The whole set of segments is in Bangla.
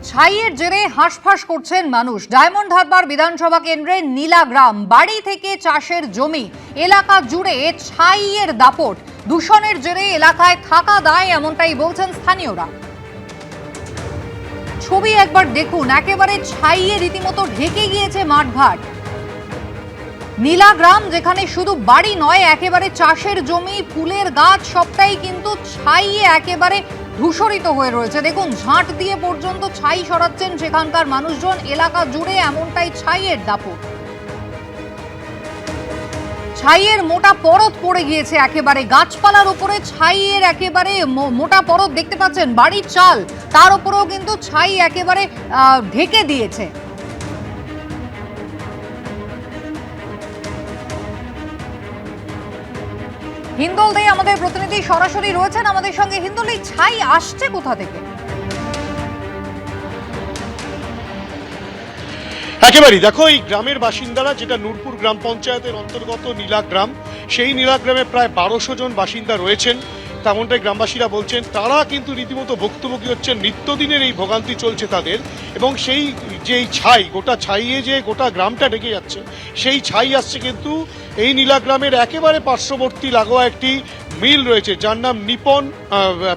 ছাইয়ের জেরে হাঁসফাঁস করছেন মানুষ। ডায়মন্ড হারবার বিধানসভা কেন্দ্রের নীলাগ্রাম বাড়ি থেকে চাষের জমি এলাকা জুড়ে ছাইয়ের দাপট। দূষণের জেরে এলাকায় থাকা দায় এমনটাই বলছেন স্থানীয়রা। ছবি একবার দেখুন, একেবারে ছাইয়ে রীতিমতো ঢেকে গিয়েছে মাঠঘাট। নীলাগ্রাম যেখানে শুধু বাড়ি নয়, একেবারে চাষের জমি, ফুলের গাছ সবটাই কিন্তু ছাইয়ে একেবারে ধূসরিত হয়ে রয়েছে। দেখুন, ঝাঁট দিয়ে পর্যন্ত ছাই সরাচ্ছেন সেখানকার মানুষজন। এলাকা জুড়ে এমনটাই ছাইয়ের দাপট। ছাইয়ের মোটা পরত পড়ে গিয়েছে একেবারে গাছপালার উপরে। ছাইয়ের একেবারে মোটা পরত দেখতে পাচ্ছেন। বাড়ির চাল, তার উপরেও কিন্তু ছাই একেবারে ঢেকে দিয়েছে। হিন্দল দে আমাদের প্রতিনিধি সরাসরি রয়েছেন আমাদের সঙ্গে। হিন্দল, এই ছাই আসছে কোথা থেকে? একেবারেই দেখো, এই গ্রামের বাসিন্দারা, যেটা নূরপুর গ্রাম পঞ্চায়েতের অন্তর্গত নীলাগ্রাম, সেই নীলাগ্রামে প্রায় 1200 জন বাসিন্দা রয়েছেন। তেমনটাই গ্রামবাসীরা বলছেন। তারা কিন্তু রীতিমতো ভুক্তভোগী হচ্ছেন, নিত্যদিনের এই ভোগান্তি চলছে তাদের। এবং সেই যে ছাই, গোটা ছাইয়ে যে গোটা গ্রামটা ঢেকে যাচ্ছে, সেই ছাই আসছে কিন্তু এই নীলাগ্রামের একেবারে পার্শ্ববর্তী লাগোয়া একটি মিল রয়েছে, যার নাম নিপন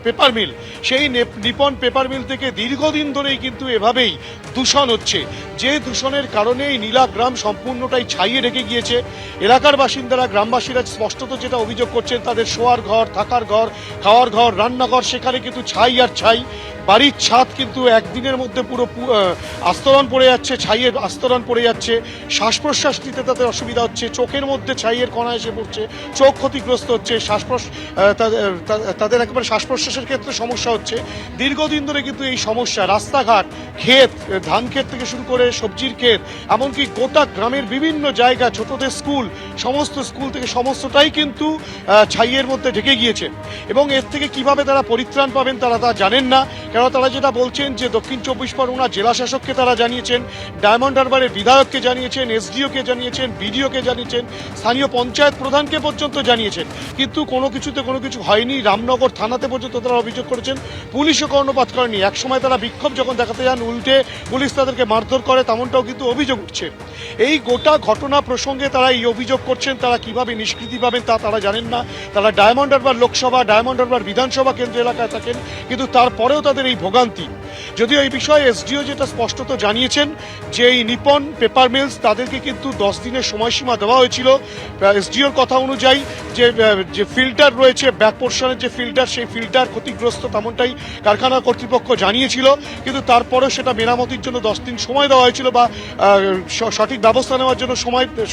পেপার মিল। সেই নিপন পেপার মিল থেকে দীর্ঘদিন ধরেই কিন্তু এভাবেই দূষণ হচ্ছে, যে দূষণের কারণে এই নীলাগ্রাম সম্পূর্ণটাই ছাইয়ে ঢেকে গিয়েছে। এলাকার বাসিন্দারা, গ্রামবাসীরা স্পষ্টত যেটা অভিযোগ করছেন, তাদের শোয়ার ঘর, থাকার ঘর, খাওয়ার ঘর, রান্নাঘর, সেখানে কিন্তু ছাই আর ছাই। বাড়ির ছাদ কিন্তু একদিনের মধ্যে পুরো আস্তরণ পড়ে যাচ্ছে, ছাইয়ের আস্তরণ পড়ে যাচ্ছে। শ্বাস প্রশ্বাস নিতে তাদের অসুবিধা হচ্ছে, চোখের মধ্যে ছাইয়ের কণা এসে পড়ছে, চোখ ক্ষতিগ্রস্ত হচ্ছে, তাদের একেবারে শ্বাস প্রশ্বাসের ক্ষেত্রে সমস্যা হচ্ছে। দীর্ঘদিন ধরে কিন্তু এই সমস্যা, রাস্তাঘাট, ক্ষেত, ধান ক্ষেত থেকে শুরু করে সবজির ক্ষেত, এমনকি গোটা গ্রামের বিভিন্ন জায়গা, ছোটদের স্কুল, সমস্ত স্কুল থেকে সমস্তটাই কিন্তু ছাইয়ের মধ্যে ঢেকে গিয়েছে। এবং এর থেকে কিভাবে তারা পরিত্রাণ পাবেন তারা তা জানেন না। কেন, তারা যেটা বলছেন যে দক্ষিণ চব্বিশ পরগনা জেলা শাসককে তারা জানিয়েছেন, ডায়মন্ড হারবারের বিধায়ককে জানিয়েছেন, এসডিওকে জানিয়েছেন, বিডিওকে জানিয়েছেন, স্থানীয় পঞ্চায়েত প্রধানকে পর্যন্ত জানিয়েছেন, কিন্তু কোনো কিছুতে কোনো কিছু হয়নি। রামনগর থানাতে পর্যন্ত তারা অভিযোগ করেছেন, পুলিশও কর্ণপাত করেনি। একসময় তারা বিক্ষোভ যখন দেখাতে যান, উল্টে পুলিশ তাদেরকে মারধর করে, তেমনটাও কিন্তু অভিযোগ উঠছে। এই গোটা ঘটনা প্রসঙ্গে তারা এই অভিযোগ করছেন, তারা কিভাবে নিষ্কৃতি পাবেন তা তারা জানেন না। তারা ডায়মন্ড হারবার লোকসভা, ডায়মন্ড হারবার বিধানসভা কেন্দ্র এলাকায় থাকেন, কিন্তু তারপরেও তাদের এই ভোগান্তি। যদিও এই বিষয়ে এসডিও যেটা স্পষ্টত জানিয়েছেন যে এই নিপন পেপার মিলস, তাদেরকে কিন্তু 10 দিনের সময়সীমা দেওয়া হয়েছিল। এসডিওর কথা অনুযায়ী যে ফিল্টার রয়েছে, ব্যাক পোর্শনের যে ফিল্টার, সেই ফিল্টার ক্ষতিগ্রস্ত, তেমনটাই কারখানা কর্তৃপক্ষ জানিয়েছিল। কিন্তু তারপরেও সেটা মেরামতির জন্য 10 দিন সময় দেওয়া হয়েছিল, বা সঠিক ব্যবস্থা নেওয়ার জন্য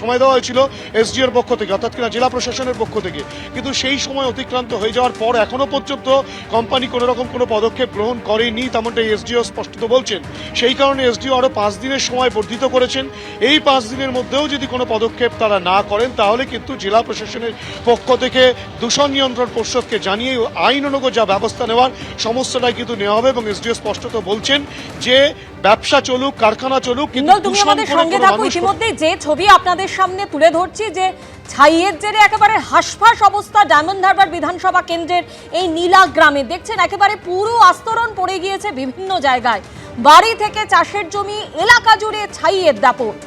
সময় দেওয়া হয়েছিল এসডিওর পক্ষ থেকে, অর্থাৎ কিনা জেলা প্রশাসনের পক্ষ থেকে। কিন্তু সেই সময় অতিক্রান্ত হয়ে যাওয়ার পর এখনো পর্যন্ত কোম্পানি কোনো রকম কোনো পদক্ষেপ গ্রহণ করেনি, তেমনটাই এসডিও স্পষ্টত বলছেন। সেই কারণে এসডিও আরও 5 দিনের সময় বর্ধিত করেছেন। এই 5 দিনের মধ্যেও যদি কোনো পদক্ষেপ তারা না করেন, তাহলে কিন্তু জেলা প্রশাসনের পক্ষ থেকে দূষণ নিয়ন্ত্রণ পর্ষদকে জানিয়ে আইন অনুযায়ী যা ব্যবস্থা নেওয়ার সমস্তটাই কিন্তু নেওয়া হবে। এবং এসডিও স্পষ্টত বলছেন যে ব্যবসা চলুক, কারখানা চলুক, কিন্তু তুমি আমাদের সঙ্গে থাকো। ইতিমধ্যে যে ছবি আপনাদের সামনে তুলে ধরছি, যে ছাইয়ের জেরে একেবারে হাঁসফাঁস অবস্থা ডায়মন্ড হারবার বিধানসভা কেন্দ্রের এই নীলাগ্রামে। দেখছেন একেবারে পুরো আস্তরণ পড়ে গিয়েছে বিভিন্ন জায়গায়। বাড়ি থেকে চাষের জমি, এলাকা জুড়ে ছাইয়ের দাপট।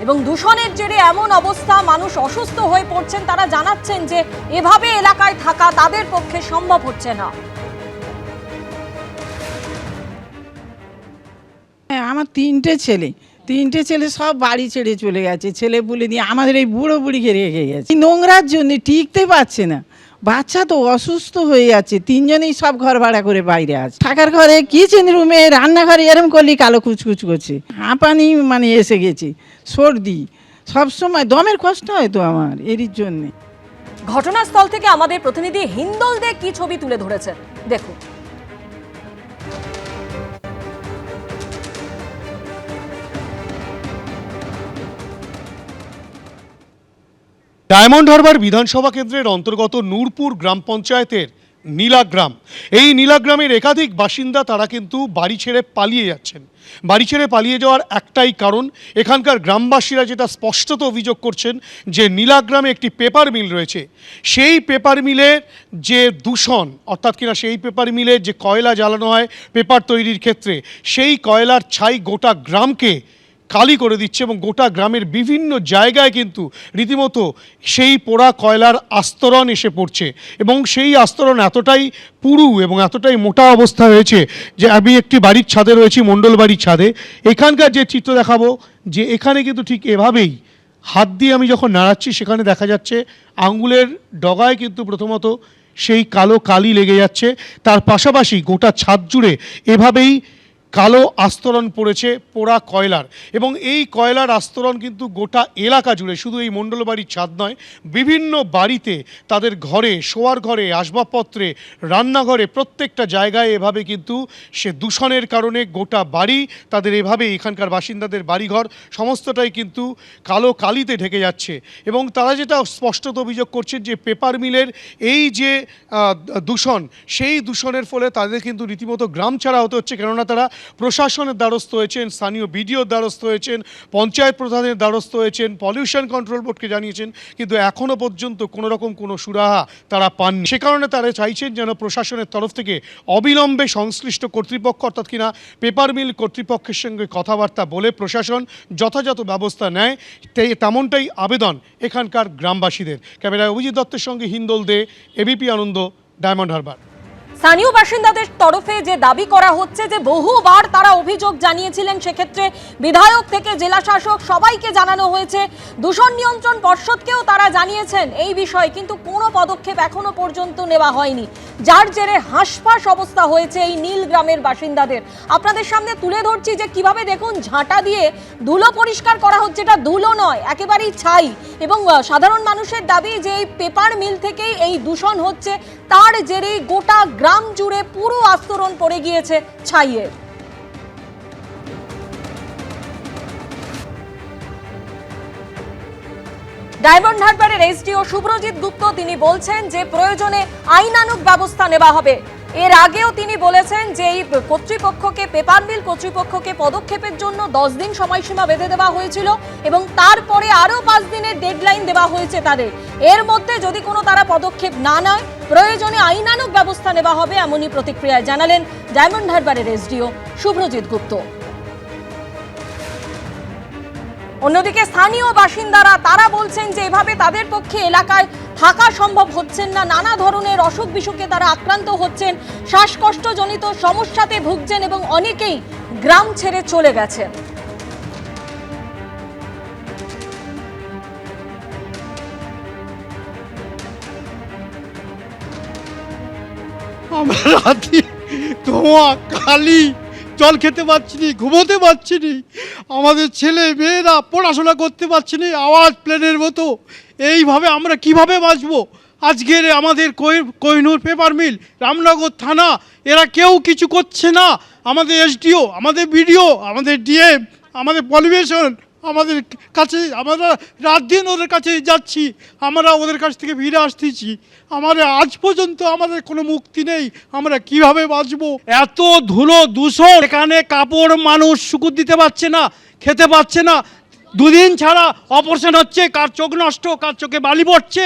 এবং দূষণের জেরে এমন অবস্থা, মানুষ অসুস্থ হয়ে পড়ছেন। তারা জানাচ্ছেন যে এভাবে এলাকায় থাকা তাদের পক্ষে সম্ভব হচ্ছে না। আমার তিনটে ছেলে সব বাড়ি ছেড়ে চলে গেছে, ছেলে পুলে দিয়ে আমাদের এই বুড়ো বুড়িকে রেখে গেছে। নোংরার জন্য টিকতে পারছে না, বাচ্চা তো অসুস্থ হয়ে যাচ্ছে। 3 জনেই সব ঘর ভাড়া করে বাইরে আছে। থাকার ঘরে, কিচেন রুমে, রান্নাঘরে এরম করলে কালো কুচকুচ করছে। হাঁপানি মানে এসে গেছে, সর্দি, সবসময় দমের কষ্ট হয় তো আমার এরই জন্যে। ঘটনাস্থল থেকে আমাদের প্রতিনিধি হিন্দল দে কি ছবি তুলে ধরেছেন দেখুন। ডায়মন্ড হারবার বিধানসভা কেন্দ্রের অন্তর্গত নূরপুর গ্রাম পঞ্চায়েতের নীলাগ্রাম। এই নীলাগ্রামের একাধিক বাসিন্দা তারা কিন্তু বাড়ি ছেড়ে পালিয়ে যাচ্ছেন। বাড়ি ছেড়ে পালিয়ে যাওয়ার একটাই কারণ, এখানকার গ্রামবাসীরা যেটা স্পষ্টত অভিযোগ করছেন যে নীলাগ্রামে একটি পেপার মিল রয়েছে, সেই পেপার মিলের যে দূষণ, অর্থাৎ কিনা সেই পেপার মিলের যে কয়লা জ্বালানো হয় পেপার তৈরির ক্ষেত্রে, সেই কয়লার ছাই গোটা গ্রামকে কালি করে দিচ্ছে এবং গোটা গ্রামের বিভিন্ন জায়গায় কিন্তু রীতিমতো সেই পোড়া কয়লার আস্তরণ এসে পড়ছে এবং সেই আস্তরণ এতটাই পুরু এবং এতটাই মোটা অবস্থা হয়েছে যে আমি একটি বাড়ির ছাদে রয়েছি, মণ্ডল বাড়ির ছাদে। এখানকার যে চিত্র দেখাবো, যে এখানে কিন্তু ঠিক এভাবেই হাত দিয়ে আমি যখন নাড়াচ্ছি সেখানে দেখা যাচ্ছে আঙ্গুলের ডগায় কিন্তু প্রথমত সেই কালো কালি লেগে যাচ্ছে, তার পাশাপাশি গোটা ছাদ জুড়ে এভাবেই কালো আস্তরণ পড়েছে পোড়া কয়লার। এবং এই কয়লার আস্তরণ কিন্তু গোটা এলাকা জুড়ে, শুধু এই মণ্ডল বাড়ির ছাদ নয়, বিভিন্ন বাড়িতে, তাদের ঘরে, শোয়ার ঘরে, আসবাবপত্রে, রান্নাঘরে, প্রত্যেকটা জায়গায় এভাবে কিন্তু সে দূষণের কারণে গোটা বাড়ি, তাদের এভাবে এখানকার বাসিন্দাদের বাড়িঘর সমস্তটাই কিন্তু কালো কালিতে ঢেকে যাচ্ছে। এবং তারা যেটা স্পষ্টত অভিযোগ করছেন যে পেপার মিলের এই যে দূষণ, সেই দূষণের ফলে তাদের কিন্তু রীতিমতো গ্রাম ছাড়া হতে হচ্ছে, কেননা তারা প্রশাসনের দ্বারস্থ হয়েছেন, স্থানীয় বিডিওর দ্বারস্থ হয়েছেন, পঞ্চায়েত প্রধানের দ্বারস্থ হয়েছেন, পলিউশন কন্ট্রোল বোর্ডকে জানিয়েছেন, কিন্তু এখনও পর্যন্ত কোনো রকম কোনো সুরাহা তারা পাননি। সে কারণে তারা চাইছেন যেন প্রশাসনের তরফ থেকে অবিলম্বে সংশ্লিষ্ট কর্তৃপক্ষ, অর্থাৎ কিনা পেপার মিল কর্তৃপক্ষের সঙ্গে কথাবার্তা বলে প্রশাসন যথাযথ ব্যবস্থা নেয়, তেমনটাই আবেদন এখানকার গ্রামবাসীদের। ক্যামেরায় অভিজিৎ দত্তের সঙ্গে হিন্দোল দে, এবিপি আনন্দ, ডায়মন্ড হারবার। স্থানীয় বাসিন্দাদের তরফে যে দাবি করা হচ্ছে যে বহুবার তারা অভিযোগ জানিয়েছিলেন, সেক্ষেত্রে বিধায়ক থেকে জেলা শাসক সবাইকে জানানো হয়েছে, দূষণ নিয়ন্ত্রণ পর্ষদকেও তারা জানিয়েছেন এই বিষয়ে, কিন্তু কোনো পদক্ষেপ এখনো পর্যন্ত নেওয়া হয়নি, যার জেরে হাঁসফাঁস অবস্থা হয়েছে এই নীল গ্রামের বাসিন্দাদের। আপনাদের সামনে তুলে ধরছি যে কিভাবে দেখুন ঝাঁটা দিয়ে ধুলো পরিষ্কার করা হচ্ছে, এটা ধুলো নয়, একেবারেই ছাই। এবং সাধারণ মানুষের দাবি যে এই পেপার মিল থেকেই এই দূষণ হচ্ছে, তার জেরে গোটা গ্রাম জুড়ে পুরো আস্তরণ পড়ে গিয়েছে ছাইয়ের। ডায়মন্ড হারবারের এসডিও শুভ্রজিৎ গুপ্ত তিনি বলছেন যে প্রয়োজনে আইনানুগ ব্যবস্থা নেওয়া হবে। এর আগেও তিনি বলেছেন যে এই কর্তৃপক্ষকে, পেপার মিল কর্তৃপক্ষকে পদক্ষেপের জন্য 10 দিন সময়সীমা বেঁধে দেওয়া হয়েছিল এবং তারপরে আরও 5 দিনের ডেডলাইন দেওয়া হয়েছে তাদের। এর মধ্যে যদি কোনো তারা পদক্ষেপ না নেয়, প্রয়োজনে আইনানুগ ব্যবস্থা নেওয়া হবে, এমনই প্রতিক্রিয়া জানালেন ডায়মন্ড হারবারের এসডিও শুভ্রজিৎ গুপ্ত। অন্যদিকে স্থানীয় বাসিন্দারা তারা বলছেন যে এভাবে তাদের পক্ষে এলাকায় থাকা সম্ভব হচ্ছেন না, নানা ধরনের অসুখ বিসুখে তারা আক্রান্ত হচ্ছেন, শ্বাসকষ্টজনিত সমস্যাতে ভুগছেন এবং অনেকেই গ্রাম ছেড়ে চলে গেছেন। আমরা রাতে ধোঁয়া কালি, জল খেতে পারছি নি, ঘুমোতে পারছি নি, আমাদের ছেলে মেয়েরা পড়াশোনা করতে পারছি নি, আওয়াজ প্লেনের মতো। এইভাবে আমরা কিভাবে বাঁচবো? আজকের আমাদের কোহিনুর পেপার মিল, রামনগর থানা, এরা কেউ কিছু করছে না। আমাদের এসডিও, আমাদের বিডিও, আমাদের ডিএম, আমাদের পলিউশন, আমাদের কাছে, আমরা রাত দিন ওদের কাছে যাচ্ছি, আমরা ওদের কাছ থেকে ফিরে আসতেছি, আমাদের আজ পর্যন্ত আমাদের কোনো মুক্তি নেই। আমরা কিভাবে বাঁচবো? এত ধুলো দূষণ, এখানে কাপড় মানুষ শুকুর দিতে পারছে না, খেতে পারছে না, 2 দিন ছাড়া অপারেশন হচ্ছে, কার চোখ নষ্ট, কার চোখে বালি পড়ছে,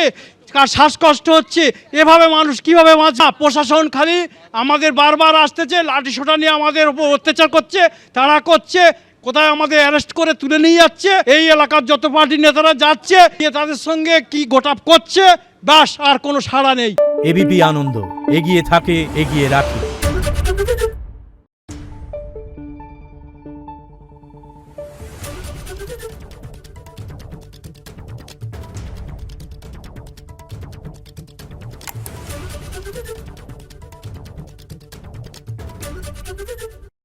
কার শ্বাসকষ্ট হচ্ছে, এভাবে মানুষ কিভাবে বাঁচা? প্রশাসন খালি আমাদের বারবার আসতেছে, লাঠি সোটা নিয়ে আমাদের উপর অত্যাচার করছে, তারা করছে, কোথায় আমাদের অ্যারেস্ট করে তুলে নিয়ে যাচ্ছে, এই এলাকার যত পার্টি নেতারা যাচ্ছে তাদের সঙ্গে কি গোটাপ করছে, ব্যাস, আর কোনো সাড়া নেই। এবিপি আনন্দ, এগিয়ে থাকে, এগিয়ে রাখে।